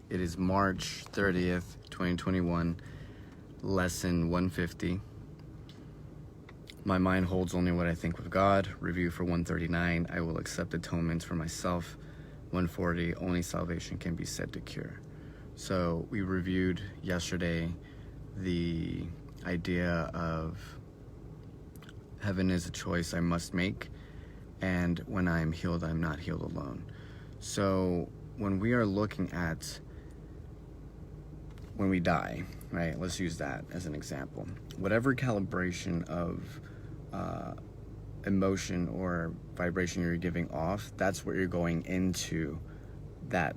It is March 30th, 2021, lesson 150. My mind holds only what I think with God. Review for 139. I will accept atonements for myself. 140. Only salvation can be said to cure. So we reviewed yesterday the idea of heaven is a choice I must make, and when I am healed, I'm not healed alone. So when we are looking at when we die, right? Let's use that as an example. Whatever calibration of emotion or vibration you're giving off, that's what you're going into that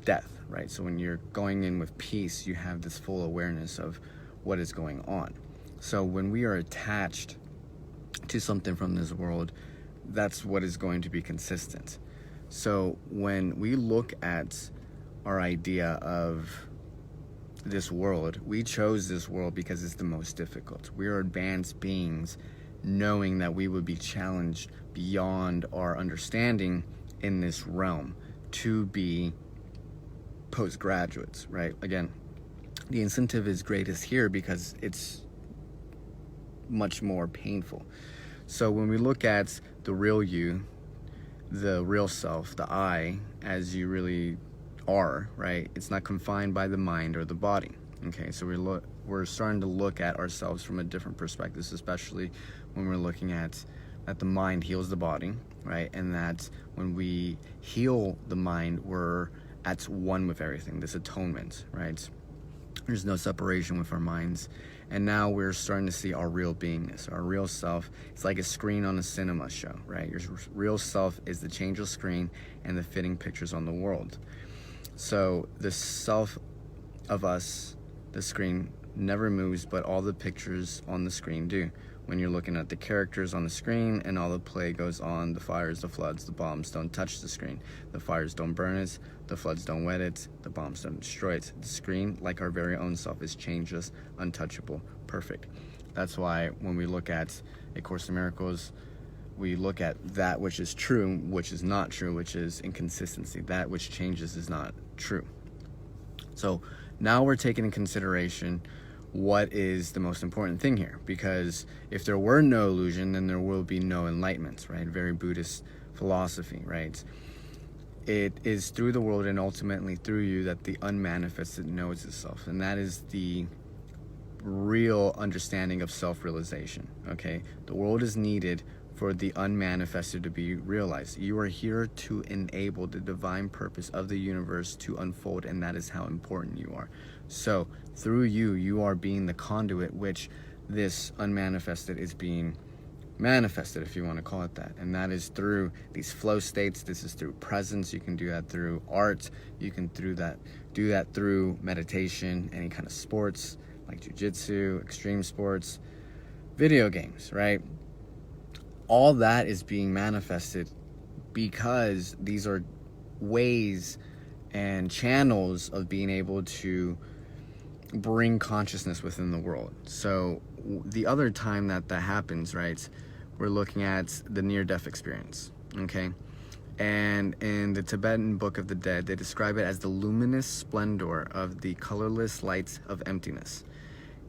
death, right? So when you're going in with peace, you have this full awareness of what is going on. So when we are attached to something from this world, that's what is going to be consistent. So when we look at our idea of this world, we chose this world because it's the most difficult. We are advanced beings, knowing that we would be challenged beyond our understanding in this realm to be postgraduates, right? Again, the incentive is greatest here because it's much more painful. So when we look at the real you, the real self, the I, as you really are, right? It's not confined by the mind or the body. Okay, so we're starting to look at ourselves from a different perspective, especially when we're looking at that the mind heals the body, right? And that when we heal the mind, we're at one with everything, this atonement, right? There's no separation with our minds. And now we're starting to see our real beingness, our real self. It's like a screen on a cinema show, right? Your real self is the changeless screen and the fitting pictures on the world. So the self of us, the screen, never moves, but all the pictures on the screen do. When you're looking at the characters on the screen and all the play goes on, the fires, the floods, the bombs don't touch the screen. The fires don't burn it, the floods don't wet it, the bombs don't destroy it. The screen, like our very own self, is changeless, untouchable, perfect. That's why when we look at A Course in Miracles, we look at that which is true, which is not true, which is inconsistency. That which changes is not true. So now we're taking in consideration what is the most important thing here, because if there were no illusion, then there will be no enlightenment, right? Very Buddhist philosophy, right? It is through the world and ultimately through you that the unmanifested knows itself, and that is the real understanding of self-realization, okay? The world is needed for the unmanifested to be realized. You are here to enable the divine purpose of the universe to unfold, and that is how important you are. So through you, you are being the conduit which this unmanifested is being manifested, if you want to call it that. And that is through these flow states. This is through presence. You can do that through art. You can do that through meditation, any kind of sports like jiu-jitsu, extreme sports, video games, right? All that is being manifested because these are ways and channels of being able to bring consciousness within the world. So the other time that happens, right, we're looking at the near-death experience, okay? And in the Tibetan Book of the Dead, they describe it as the luminous splendor of the colorless light of emptiness.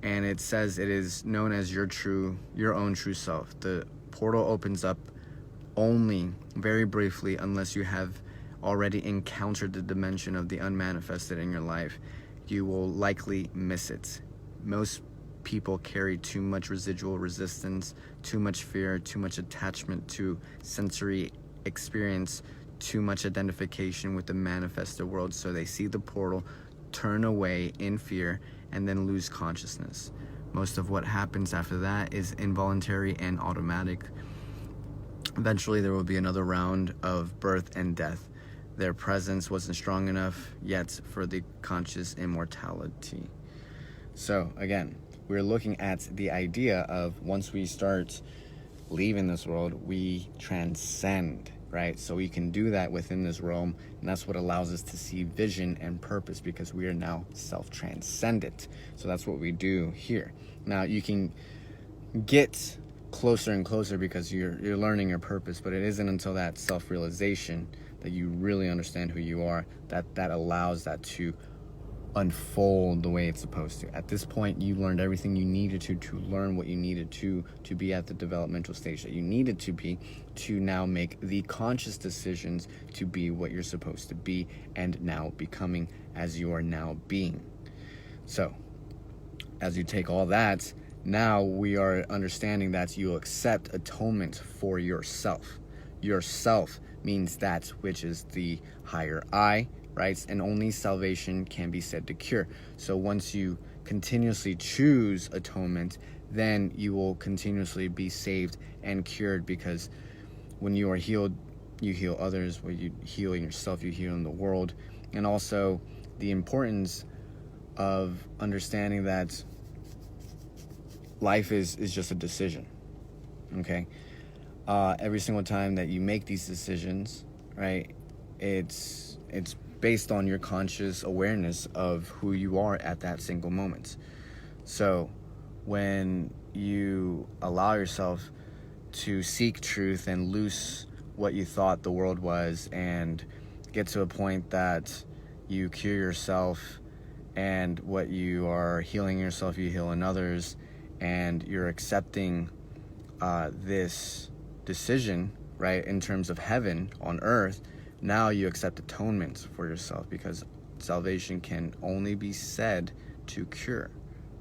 And it says it is known as your own true self. The portal opens up only very briefly unless you have already encountered the dimension of the unmanifested in your life. You will likely miss it. Most people carry too much residual resistance, too much fear, too much attachment to sensory experience, too much identification with the manifested world, so they see the portal, turn away in fear, and then lose consciousness. Most of what happens after that is involuntary and automatic. Eventually there will be another round of birth and death. Their presence wasn't strong enough yet for the conscious immortality. So again, we're looking at the idea of once we start leaving this world, we transcend, right? So we can do that within this realm, and that's what allows us to see vision and purpose, because we are now self-transcendent. So that's what we do here. Now you can get closer and closer because you're learning your purpose, but it isn't until that self-realization that you really understand who you are, that allows that to unfold the way it's supposed to. At this point, you learned everything you needed to learn what you needed to be at the developmental stage that you needed to be, to now make the conscious decisions to be what you're supposed to be, and now becoming as you are now being. So, as you take all that, now we are understanding that you accept atonement for yourself. Yourself means that which is the higher I, right? And only salvation can be said to cure. So once you continuously choose atonement, then you will continuously be saved and cured, because when you are healed, you heal others. When you heal yourself, you heal in the world. And also the importance of understanding that life is just a decision, okay? Every single time that you make these decisions, right, it's based on your conscious awareness of who you are at that single moment. So when you allow yourself to seek truth and loose what you thought the world was, and get to a point that you cure yourself, and what you are healing yourself, you heal in others, and you're accepting this decision, right, in terms of heaven on earth, now you accept atonement for yourself, because salvation can only be said to cure,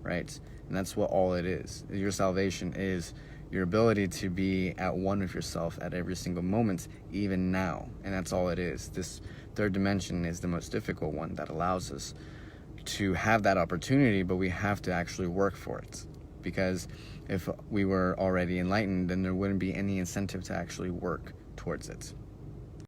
right? And that's what all it is. Your salvation is your ability to be at one with yourself at every single moment, even now. And that's all it is. This third dimension is the most difficult one that allows us to have that opportunity, but we have to actually work for it. Because if we were already enlightened, then there wouldn't be any incentive to actually work towards it.